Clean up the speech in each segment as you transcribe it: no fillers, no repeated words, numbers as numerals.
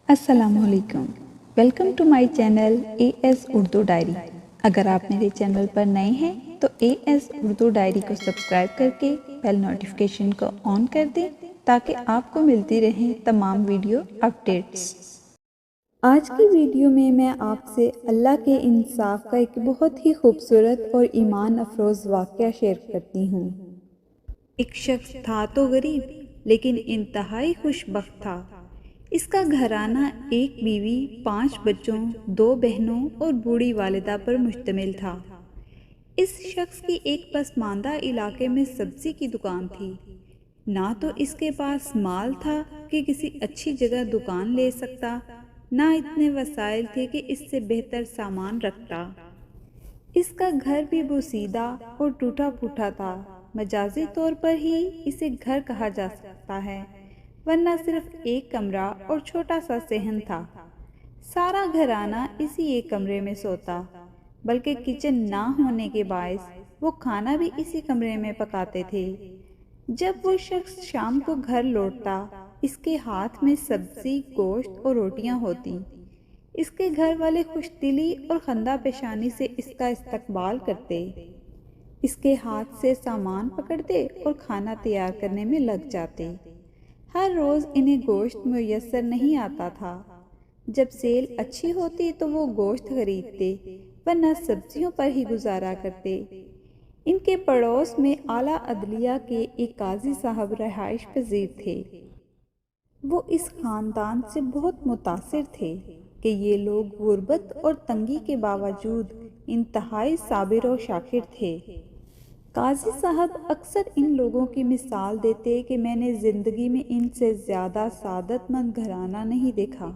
السلام علیکم، welcome to my channel A S Urdu diary. اگر آپ میرے چینل پر نئے ہیں تو اے ایس اردو ڈائری کو سبسکرائب کر کے بیل نوٹیفیکیشن کو آن کر دیں تاکہ آپ کو ملتی رہیں تمام ویڈیو اپڈیٹس۔ آج کی ویڈیو میں آپ سے اللہ کے انصاف کا ایک بہت ہی خوبصورت اور ایمان افروز واقعہ شیئر کرتی ہوں۔ ایک شخص تھا تو غریب لیکن انتہائی خوش بخت تھا۔ اس کا گھرانہ ایک بیوی، 5 بچوں، 2 بہنوں اور بوڑھی والدہ پر مشتمل تھا۔ اس شخص کی ایک پسماندہ علاقے میں سبزی کی دکان تھی۔ نہ تو اس کے پاس مال تھا کہ کسی اچھی جگہ دکان لے سکتا، نہ اتنے وسائل تھے کہ اس سے بہتر سامان رکھتا۔ اس کا گھر بھی بوسیدہ اور ٹوٹا پھوٹا تھا۔ مجازی طور پر ہی اسے گھر کہا جا سکتا ہے، ورنہ صرف ایک کمرہ اور چھوٹا سا صحن تھا۔ سارا گھرانہ اسی ایک کمرے میں سوتا، بلکہ کچن نہ ہونے کے باعث وہ کھانا بھی اسی کمرے میں پکاتے تھے۔ جب وہ شخص شام کو گھر لوٹتا، اس کے ہاتھ میں سبزی، گوشت اور روٹیاں ہوتی۔ اس کے گھر والے خوش دلی اور خندہ پیشانی سے اس کا استقبال کرتے، اس کے ہاتھ سے سامان پکڑتے اور کھانا تیار کرنے میں لگ جاتے۔ ہر روز انہیں گوشت میسر نہیں آتا تھا۔ جب سیل اچھی ہوتی تو وہ گوشت خریدتے، ورنہ سبزیوں پر ہی گزارا کرتے۔ ان کے پڑوس میں اعلیٰ عدلیہ کے ایک قاضی صاحب رہائش پذیر تھے۔ وہ اس خاندان سے بہت متاثر تھے کہ یہ لوگ غربت اور تنگی کے باوجود انتہائی صابر و شاکر تھے۔ قاضی صاحب اکثر ان لوگوں کی مثال دیتے کہ میں نے زندگی میں ان سے زیادہ سعادت مند گھرانہ نہیں دیکھا۔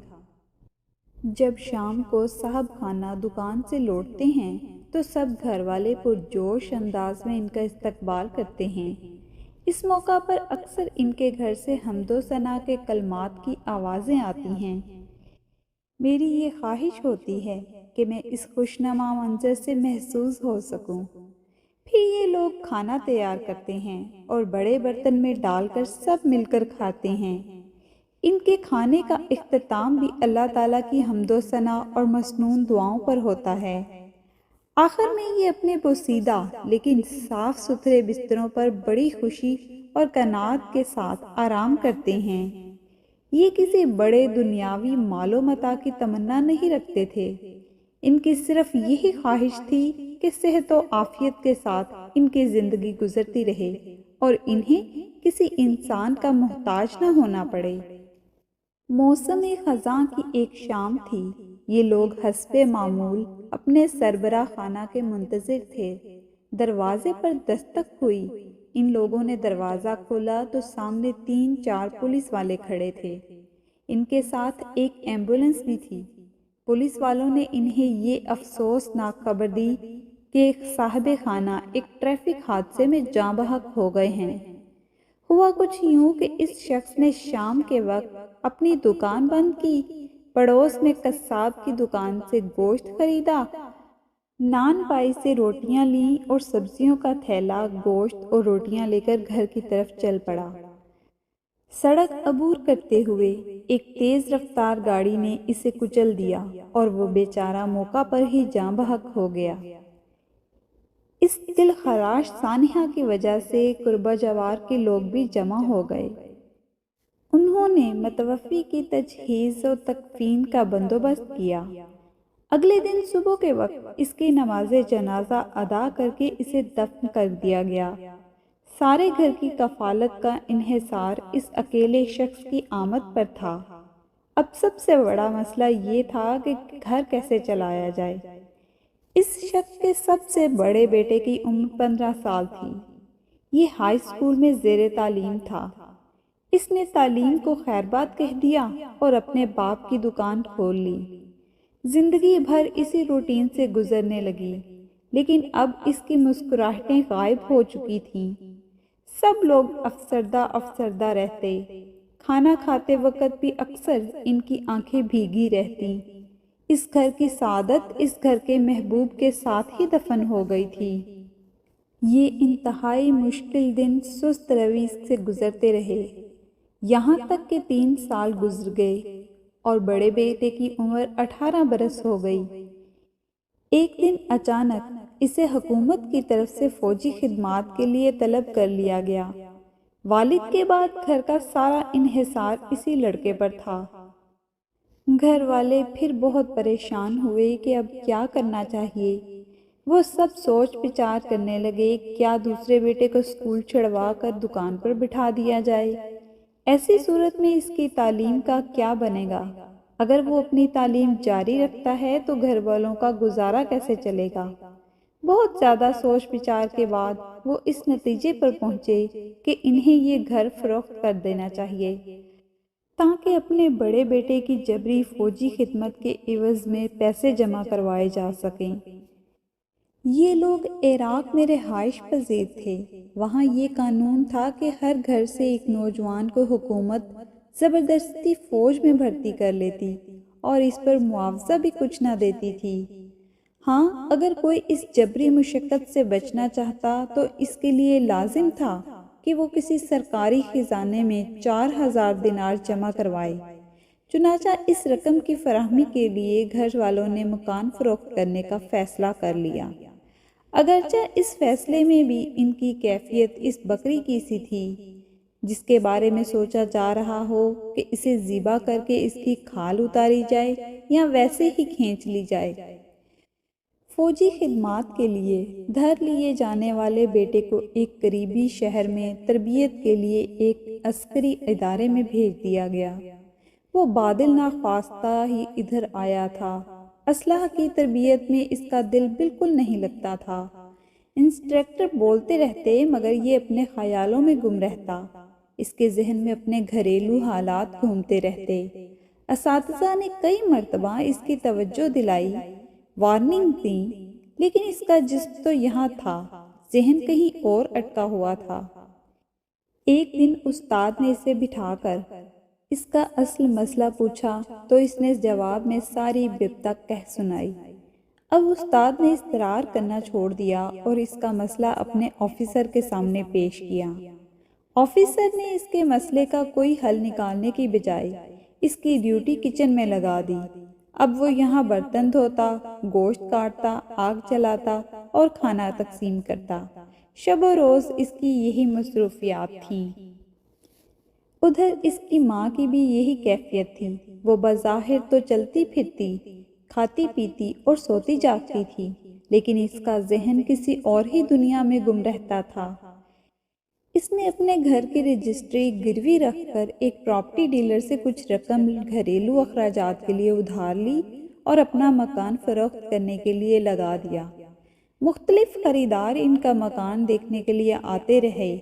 جب شام کو صاحب خانہ دکان سے لوٹتے ہیں تو سب گھر والے پرجوش انداز میں ان کا استقبال کرتے ہیں۔ اس موقع پر اکثر ان کے گھر سے حمد و ثنا کے کلمات کی آوازیں آتی ہیں۔ میری یہ خواہش ہوتی ہے کہ میں اس خوشنما منظر سے محظوظ ہو سکوں۔ پھر یہ لوگ کھانا تیار کرتے ہیں اور بڑے برتن میں ڈال کر سب مل کر کھاتے ہیں۔ ان کے کھانے کا اختتام بھی اللہ تعالیٰ کی حمد و ثنا اور مسنون دعاؤں پر ہوتا ہے۔ آخر میں یہ اپنے بوسیدہ لیکن صاف ستھرے بستروں پر بڑی خوشی اور قناعت کے ساتھ آرام کرتے ہیں۔ یہ کسی بڑے دنیاوی مال و متاع کی تمنا نہیں رکھتے تھے۔ ان کی صرف یہی خواہش تھی کہ صحت و عافیت کے ساتھ ان کی زندگی گزرتی رہے اور انہیں کسی انسان کا محتاج نہ ہونا پڑے۔ موسم خزاں کی ایک شام تھی۔ یہ لوگ حسب معمول اپنے سربراہ خانہ کے منتظر تھے۔ دروازے پر دستک ہوئی۔ ان لوگوں نے دروازہ کھولا تو سامنے 3-4 پولیس والے کھڑے تھے۔ ان کے ساتھ ایک ایمبولنس بھی تھی۔ پولیس والوں نے انہیں یہ افسوسناک خبر دی کہ صاحب خانہ ایک ٹریفک حادثے میں جاں بحق ہو گئے ہیں۔ ہوا کچھ یوں کہ اس شخص نے شام کے وقت اپنی دکان بند کی، پڑوس میں قصاب کی دکان سے گوشت خریدا، نان بائی سے روٹیاں لیں اور سبزیوں کا تھیلا، گوشت اور روٹیاں لے کر گھر کی طرف چل پڑا۔ سڑک عبور کرتے ہوئے ایک تیز رفتار گاڑی نے اسے کچل دیا اور وہ بیچارہ موقع پر ہی جاں بحق ہو گیا۔ اس دل خراش سانحہ کی وجہ سے قربہ جوار کے لوگ بھی جمع ہو گئے۔ انہوں نے متوفی کی تجہیز و تکفین کا بندوبست کیا۔ اگلے دن صبح کے وقت اس کی نماز جنازہ ادا کر کے اسے دفن کر دیا گیا۔ سارے گھر کی کفالت کا انحصار اس اکیلے شخص کی آمد پر تھا۔ اب سب سے بڑا مسئلہ یہ تھا کہ گھر کیسے چلایا جائے۔ اس شخص کے سب سے بڑے بیٹے کی عمر 15 سال تھی۔ یہ ہائی اسکول میں زیر تعلیم تھا۔ اس نے تعلیم کو خیر بات کہہ دیا اور اپنے باپ کی دکان کھول لی۔ زندگی بھر اسی روٹین سے گزرنے لگی، لیکن اب اس کی مسکراہٹیں غائب ہو چکی تھیں۔ سب لوگ افسردہ رہتے۔ کھانا کھاتے وقت بھی اکثر ان کی آنکھیں بھیگی رہتی۔ اس گھر کی سعادت اس گھر کے محبوب کے ساتھ ہی دفن ہو گئی تھی۔ یہ انتہائی مشکل دن سست روی سے گزرتے رہے، یہاں تک کہ 3 سال گزر گئے۔ اور بڑے بیٹے کی عمر 18 برس ہو گئی۔ ایک دن اچانک اسے حکومت کی طرف سے فوجی خدمات کے لیے طلب کر لیا گیا۔ والد کے بعد گھر کا سارا انحصار اسی لڑکے پر تھا۔ گھر والے پھر بہت پریشان ہوئے کہ اب کیا کرنا چاہیے۔ وہ سب سوچ بچار کرنے لگے، کیا دوسرے بیٹے کو اسکول چھڑوا کر دکان پر بٹھا دیا جائے؟ ایسی صورت میں اس کی تعلیم کا کیا بنے گا؟ اگر وہ اپنی تعلیم جاری رکھتا ہے تو گھر والوں کا گزارا کیسے چلے گا؟ بہت زیادہ سوچ بچار کے بعد وہ اس نتیجے پر پہنچے کہ انہیں یہ گھر فروخت کر دینا چاہیے تاکہ اپنے بڑے بیٹے کی جبری فوجی خدمت کے عوض میں پیسے جمع کروائے جا سکیں۔ یہ لوگ عراق میں رہائش پذیر تھے۔ وہاں یہ قانون تھا کہ ہر گھر سے ایک نوجوان کو حکومت زبردستی فوج میں بھرتی کر لیتی اور اس پر معاوضہ بھی کچھ نہ دیتی تھی۔ ہاں، اگر کوئی اس جبری مشقت سے بچنا چاہتا تو اس کے لیے لازم تھا کہ وہ کسی سرکاری خزانے میں 4000 دینار جمع کروائے۔ چنانچہ اس رقم کی فراہمی کے لیے گھر والوں نے مکان فروخت کرنے کا فیصلہ کر لیا۔ اگرچہ اس فیصلے میں بھی ان کی کیفیت اس بکری کی سی تھی جس کے بارے میں سوچا جا رہا ہو کہ اسے ذبح کر کے اس کی کھال اتاری جائے یا ویسے ہی کھینچ لی جائے۔ فوجی خدمات کے لیے دھر لیے جانے والے بیٹے کو ایک قریبی شہر میں تربیت کے لیے ایک عسکری ادارے میں بھیج دیا گیا۔ وہ بادل ناخواستہ ہی ادھر آیا تھا۔ اسلحہ کی تربیت میں اس کا دل بالکل نہیں لگتا تھا۔ انسٹرکٹر بولتے رہتے مگر یہ اپنے خیالوں میں گم رہتا۔ اس کے ذہن میں اپنے گھریلو حالات گھومتے رہتے۔ اساتذہ نے کئی مرتبہ اس کی توجہ دلائی، وارننگ دی، لیکن اس کا جسم تو یہاں تھا، ذہن کہیں اور اٹکا ہوا تھا۔ ایک دن استاد نے اسے بٹھا کر اس کا اصل مسئلہ پوچھا تو اس نے جواب میں ساری ببتہ کہہ سنائی۔ اب استاد نے اصرار کرنا چھوڑ دیا اور اس کا مسئلہ اپنے آفیسر کے سامنے پیش کیا۔ آفیسر نے اس کے مسئلے کا کوئی حل نکالنے کی بجائے اس کی ڈیوٹی کچن میں لگا دی۔ اب وہ یہاں برتن دھوتا، گوشت کاٹتا، آگ جلاتا اور کھانا تقسیم کرتا۔ شب و روز اس کی یہی مصروفیات تھیں۔ ادھر اس کی ماں کی بھی یہی کیفیت تھی۔ وہ بظاہر تو چلتی پھرتی، کھاتی پیتی اور سوتی جاگتی تھی، لیکن اس کا ذہن کسی اور ہی دنیا میں گم رہتا تھا۔ اس نے اپنے گھر کی رجسٹری گروی رکھ کر ایک پراپرٹی ڈیلر سے کچھ رقم گھریلو اخراجات کے لیے ادھار لی اور اپنا مکان فروخت کرنے کے لیے لگا دیا۔ مختلف خریدار ان کا مکان دیکھنے کے لیے آتے رہے۔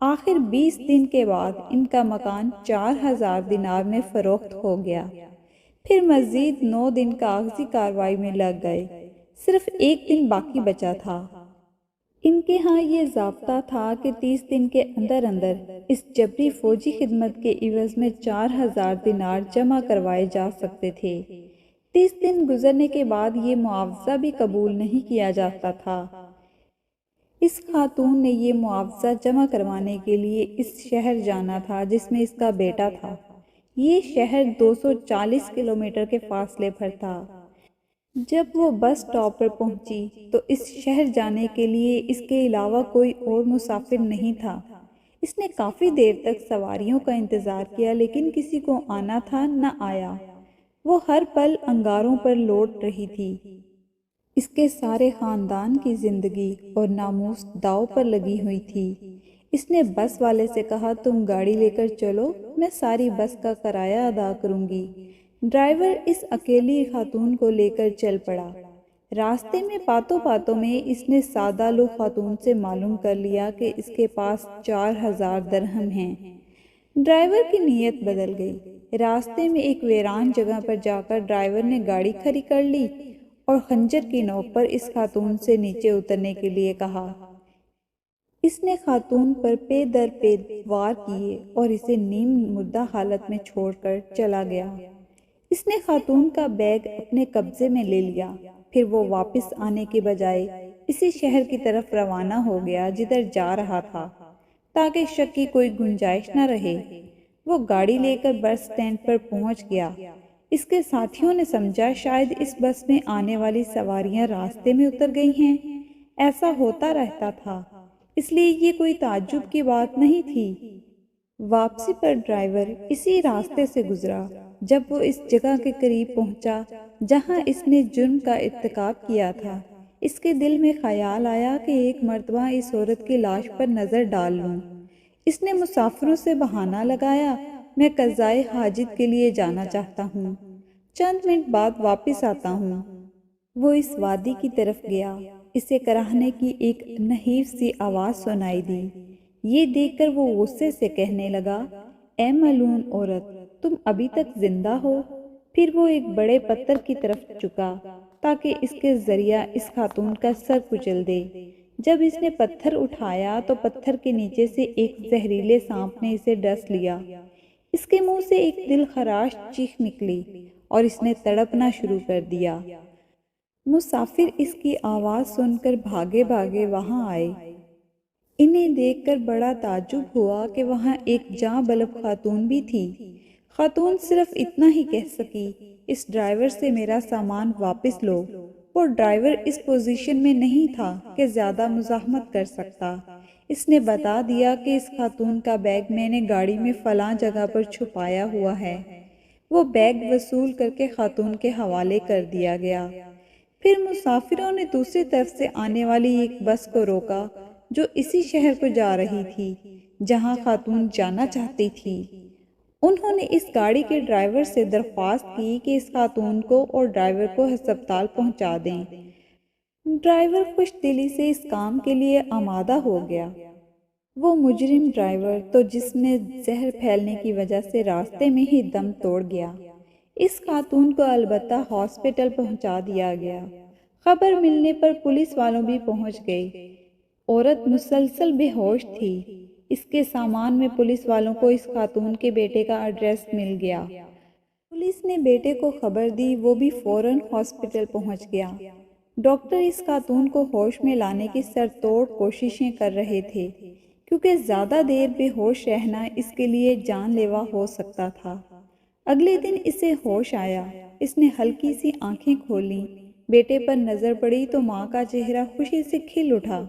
آخر 20 دن کے بعد ان کا مکان 4000 دینار میں فروخت ہو گیا۔ پھر مزید 9 دن کاغذی کارروائی میں لگ گئے۔ صرف ایک دن باقی بچا تھا۔ ان کے ہاں یہ ضابطہ تھا کہ 30 دن کے اندر اندر اس جبری فوجی خدمت کے عوض میں 4000 دینار جمع کروائے جا سکتے تھے۔ 30 دن گزرنے کے بعد یہ معاوضہ بھی قبول نہیں کیا جاتا تھا۔ اس خاتون نے یہ معاوضہ جمع کروانے کے لیے اس شہر جانا تھا جس میں اس کا بیٹا تھا۔ یہ شہر 240 کلومیٹر کے فاصلے پر تھا۔ جب وہ بس اسٹاپ پر پہنچی تو اس شہر جانے کے لیے اس کے علاوہ کوئی اور مسافر نہیں تھا۔ اس نے کافی دیر تک سواریوں کا انتظار کیا لیکن کسی کو آنا تھا نہ آیا۔ وہ ہر پل انگاروں پر لوٹ رہی تھی۔ اس کے سارے خاندان کی زندگی اور ناموس داؤ پر لگی ہوئی تھی۔ اس نے بس والے سے کہا، تم گاڑی لے کر چلو، میں ساری بس کا کرایہ ادا کروں گی۔ ڈرائیور اس اکیلی خاتون کو لے کر چل پڑا۔ راستے میں پاتوں میں اس نے سادہ لو خاتون سے معلوم کر لیا کہ اس کے پاس 4000 درہم ہیں۔ ڈرائیور کی نیت بدل گئی۔ راستے میں ایک ویران جگہ پر جا کر ڈرائیور نے گاڑی کھڑی کر لی اور خنجر کی نوک پر اس خاتون سے نیچے اترنے کے لیے کہا۔ اس نے خاتون پر پے در پے وار کیے اور اسے نیم مردہ حالت میں چھوڑ کر چلا گیا۔ اس نے خاتون کا بیگ اپنے قبضے میں لے لیا۔ پھر وہ واپس آنے کے بجائے اسی شہر کی طرف روانہ ہو گیا جدھر جا رہا تھا تاکہ شک کی کوئی گنجائش نہ رہے۔ وہ گاڑی لے کر بس اسٹینڈ پر پہنچ گیا۔ اس کے ساتھیوں نے سمجھا شاید اس بس میں آنے والی سواریاں راستے میں اتر گئی ہیں۔ ایسا ہوتا رہتا تھا، اس لیے یہ کوئی تعجب کی بات نہیں تھی۔ واپسی پر ڈرائیور اسی راستے سے گزرا۔ جب وہ اس جگہ کے قریب پہنچا جہاں اس نے جرم کا ارتکاب کیا تھا، اس کے دل میں خیال آیا کہ ایک مرتبہ اس عورت کی لاش پر نظر ڈال لوں۔ اس نے مسافروں سے بہانہ لگایا، میں قضائے حاجت کے لیے جانا چاہتا ہوں، چند منٹ بعد واپس آتا ہوں۔ وہ اس وادی کی طرف گیا۔ اسے کراہنے کی ایک نحیف سی آواز سنائی دی۔ یہ دیکھ کر وہ غصے سے کہنے لگا، اے ملعون عورت، تم ابھی تک زندہ ہو؟ پھر وہ ایک بڑے پتھر کی طرف جھکا تاکہ اس کے ذریعہ اس خاتون کا سر کچل دے۔ جب اس نے پتھر اٹھایا تو پتھر کے نیچے سے ایک زہریلے سانپ نے اسے ڈس لیا۔ اس کے منہ سے ایک دل خراش چیخ نکلی اور اس نے تڑپنا شروع کر دیا۔ مسافر اس کی آواز سن کر بھاگے بھاگے وہاں آئے۔ انہیں دیکھ کر بڑا تعجب ہوا کہ وہاں ایک جاں بلب خاتون بھی تھی۔ خاتون صرف اتنا ہی کہہ سکی، اس ڈرائیور سے میرا سامان واپس لو۔ وہ ڈرائیور اس پوزیشن میں نہیں تھا کہ زیادہ مزاحمت کر سکتا۔ اس نے بتا دیا کہ اس خاتون کا بیگ میں نے گاڑی میں فلاں جگہ پر چھپایا ہوا ہے۔ وہ بیگ وصول کر کے خاتون کے حوالے کر دیا گیا۔ پھر مسافروں نے دوسری طرف سے آنے والی ایک بس کو روکا جو اسی شہر کو جا رہی تھی جہاں خاتون جانا چاہتی تھی۔ انہوں نے اس گاڑی کے ڈرائیور سے درخواست کی کہ اس خاتون کو اور ڈرائیور کو ہسپتال پہنچا دیں۔ ڈرائیور خوش دلی سے اس کام کے لیے آمادہ ہو گیا۔ وہ مجرم ڈرائیور تو جسم میں زہر پھیلنے کی وجہ سے راستے میں ہی دم توڑ گیا۔ اس خاتون کو البتہ ہاسپٹل پہنچا دیا گیا۔ خبر ملنے پر پولیس والوں بھی پہنچ گئے۔ عورت مسلسل بے ہوش تھی۔ اس کے سامان میں پولیس والوں کو اس خاتون کے بیٹے کا ایڈریس مل گیا۔ پولیس نے بیٹے کو خبر دی، وہ بھی فوراً ہاسپٹل پہنچ گیا۔ ڈاکٹر اس خاتون کو ہوش میں لانے کی سر توڑ کوششیں کر رہے تھے کیونکہ زیادہ دیر بے ہوش رہنا اس کے لیے جان لیوا ہو سکتا تھا۔ اگلے دن اسے ہوش آیا۔ اس نے ہلکی سی آنکھیں کھولیں، بیٹے پر نظر پڑی تو ماں کا چہرہ خوشی سے کھل اٹھا۔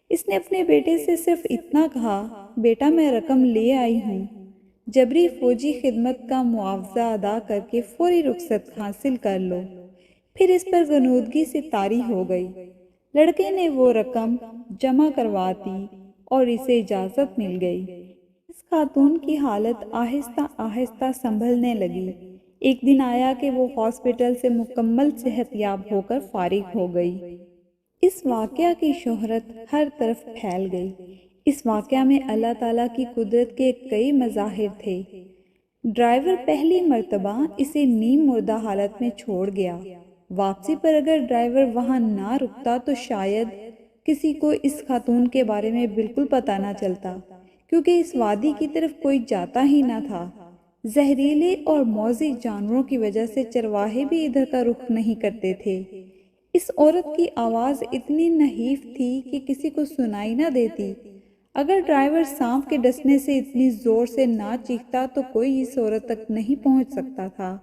اس نے اپنے بیٹے سے صرف اتنا کہا، بیٹا میں رقم لے آئی ہوں، جبری فوجی خدمت کا معاوضہ ادا کر کے فوری رخصت حاصل کر لو۔ پھر اس پر غنودگی سے طاری ہو گئی۔ لڑکے نے وہ رقم جمع کروا دی اور اسے اجازت مل گئی۔ اس خاتون کی حالت آہستہ آہستہ سنبھلنے لگی۔ ایک دن آیا کہ وہ ہاسپٹل سے مکمل صحت یاب ہو کر فارغ ہو گئی۔ اس واقعہ کی شہرت ہر طرف پھیل گئی۔ اس واقعہ میں اللہ تعالیٰ کی قدرت کے کئی مظاہر تھے۔ ڈرائیور پہلی مرتبہ اسے نیم مردہ حالت میں چھوڑ گیا۔ واپسی پر اگر ڈرائیور وہاں نہ رکتا تو شاید کسی کو اس خاتون کے بارے میں بالکل پتہ نہ چلتا، کیونکہ اس وادی کی طرف کوئی جاتا ہی نہ تھا۔ زہریلے اور موذی جانوروں کی وجہ سے چرواہے بھی ادھر کا رخ نہیں کرتے تھے۔ اس عورت کی آواز اتنی نحیف تھی کہ کسی کو سنائی نہ دیتی۔ اگر ڈرائیور سانپ کے ڈسنے سے اتنی زور سے نہ چیختا تو کوئی اس عورت تک نہیں پہنچ سکتا تھا۔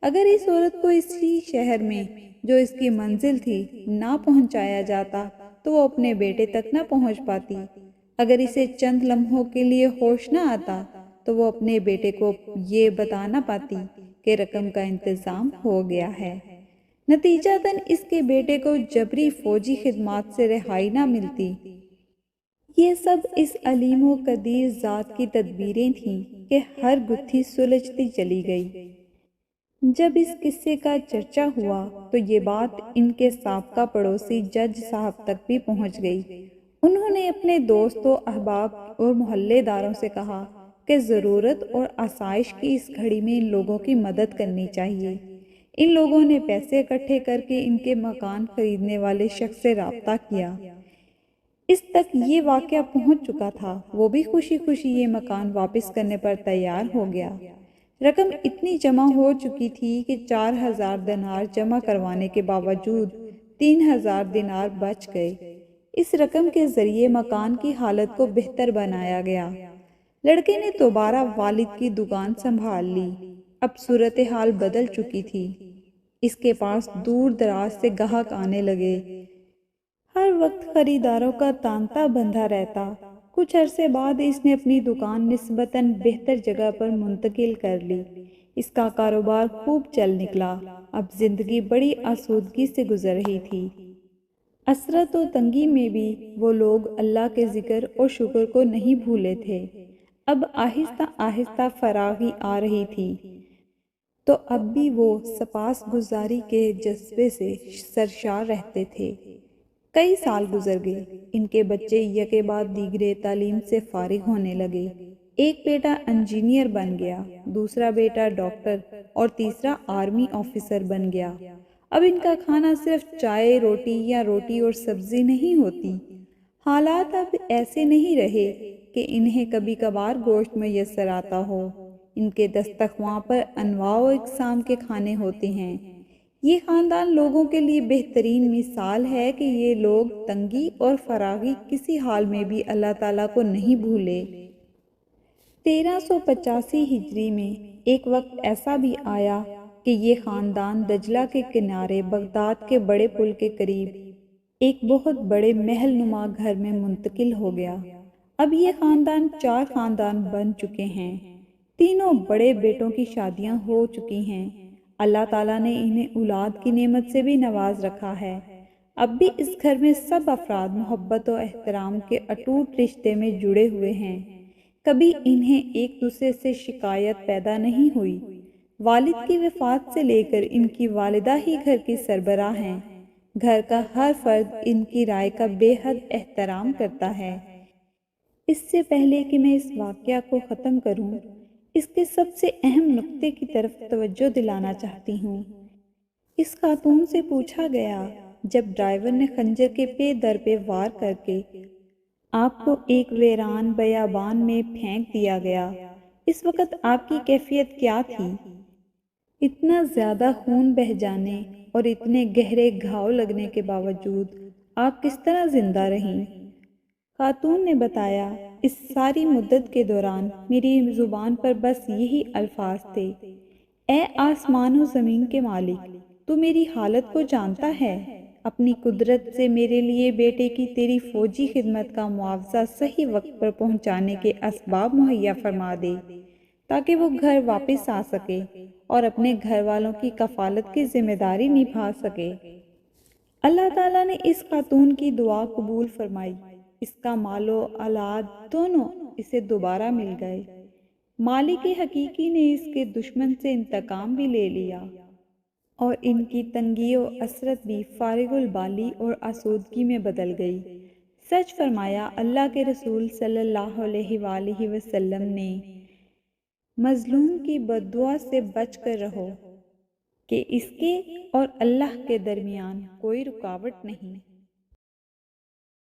اگر اس عورت کو اسی شہر میں جو اس کی منزل تھی نہ پہنچایا جاتا تو وہ اپنے بیٹے تک نہ پہنچ پاتی۔ اگر اسے چند لمحوں کے لیے ہوش نہ آتا تو وہ اپنے بیٹے کو یہ بتا نہ پاتی کہ رقم کا انتظام ہو گیا ہے۔ نتیجتاً اس کے بیٹے کو جبری فوجی خدمات سے رہائی نہ ملتی۔ یہ سب اس علیم و قدیر ذات کی تدبیریں تھیں کہ ہر گتھی سلجھتی چلی گئی۔ جب اس قصے کا چرچا ہوا تو یہ بات ان کے سابقہ پڑوسی جج صاحب تک بھی پہنچ گئی۔ انہوں نے اپنے دوستوں، احباب اور محلے داروں سے کہا کہ ضرورت اور آسائش کی اس گھڑی میں ان لوگوں کی مدد کرنی چاہیے۔ ان لوگوں نے پیسے اکٹھے کر کے ان کے مکان خریدنے والے شخص سے رابطہ کیا۔ اس تک یہ واقعہ پہنچ چکا تھا، وہ بھی خوشی خوشی یہ مکان واپس کرنے پر تیار ہو گیا۔ رقم اتنی جمع ہو چکی تھی کہ 4000 دینار جمع کروانے کے باوجود 3000 دینار بچ گئے۔ اس رقم کے ذریعے مکان کی حالت کو بہتر بنایا گیا۔ لڑکے نے دوبارہ والد کی دکان سنبھال لی۔ اب صورتحال بدل چکی تھی۔ اس کے پاس دور دراز سے گاہک آنے لگے۔ ہر وقت خریداروں کا تانتا بندھا رہتا۔ کچھ عرصے بعد اس نے اپنی دکان نسبتاً بہتر جگہ پر منتقل کر لی۔ اس کا کاروبار خوب چل نکلا۔ اب زندگی بڑی آسودگی سے گزر رہی تھی۔ عسرت و تنگی میں بھی وہ لوگ اللہ کے ذکر اور شکر کو نہیں بھولے تھے۔ اب آہستہ آہستہ فراغی آ رہی تھی، تو اب بھی وہ سپاس گزاری کے جذبے سے سرشار رہتے تھے۔ کئی سال گزر گئے۔ ان کے بچے یکے بعد دیگرے تعلیم سے فارغ ہونے لگے۔ ایک بیٹا انجینئر بن گیا، دوسرا بیٹا ڈاکٹر اور تیسرا آرمی آفیسر بن گیا۔ اب ان کا کھانا صرف چائے روٹی یا روٹی اور سبزی نہیں ہوتی۔ حالات اب ایسے نہیں رہے کہ انہیں کبھی کبھار گوشت میسر آتا ہو۔ ان کے دسترخواں پر انواع و اقسام کے کھانے ہوتے ہیں۔ یہ خاندان لوگوں کے لیے بہترین مثال ہے کہ یہ لوگ تنگی اور فراغی کسی حال میں بھی اللہ تعالیٰ کو نہیں بھولے۔ 1385 ہجری میں ایک وقت ایسا بھی آیا کہ یہ خاندان دجلہ کے کنارے بغداد کے بڑے پل کے قریب ایک بہت بڑے محل نما گھر میں منتقل ہو گیا۔ اب یہ خاندان 4 خاندان بن چکے ہیں۔ تینوں بڑے بیٹوں کی شادیاں ہو چکی ہیں۔ اللہ تعالیٰ نے انہیں اولاد کی نعمت سے بھی نواز رکھا ہے۔ اب بھی اس گھر میں سب افراد محبت و احترام کے اٹوٹ رشتے میں جڑے ہوئے ہیں۔ کبھی انہیں ایک دوسرے سے شکایت پیدا نہیں ہوئی۔ والد کی وفات سے لے کر ان کی والدہ ہی گھر کی سربراہ ہیں۔ گھر کا ہر فرد ان کی رائے کا بے حد احترام کرتا ہے۔ اس سے پہلے کہ میں اس واقعہ کو ختم کروں، اس کے سب سے اہم نقطے کی طرف توجہ دلانا چاہتی ہوں۔ اس خاتون سے پوچھا گیا، جب ڈرائیور نے خنجر کے پے در پہ وار کر کے آپ کو ایک ویران بیابان میں پھینک دیا گیا، اس وقت آپ کی کیفیت کیا تھی؟ اتنا زیادہ خون بہہ جانے اور اتنے گہرے گھاؤ لگنے کے باوجود آپ کس طرح زندہ رہیں؟ خاتون نے بتایا، اس ساری مدت کے دوران میری زبان پر بس یہی الفاظ تھے، اے آسمان و زمین کے مالک، تو میری حالت کو جانتا ہے۔ اپنی قدرت سے میرے لیے بیٹے کی تیری فوجی خدمت کا معاوضہ صحیح وقت پر پہنچانے کے اسباب مہیا فرما دے، تاکہ وہ گھر واپس آ سکے اور اپنے گھر والوں کی کفالت کی ذمہ داری نبھا سکے۔ اللہ تعالیٰ نے اس خاتون کی دعا قبول فرمائی۔ اس کا مال و اولاد دونوں اسے دوبارہ مل گئے۔ مالک حقیقی نے اس کے دشمن سے انتقام بھی لے لیا، اور ان کی تنگی و عسرت بھی فارغ البالی اور آسودگی میں بدل گئی۔ سچ فرمایا اللہ کے رسول صلی اللہ علیہ وآلہ وسلم نے، مظلوم کی بددعا سے بچ کر رہو کہ اس کے اور اللہ کے درمیان کوئی رکاوٹ نہیں۔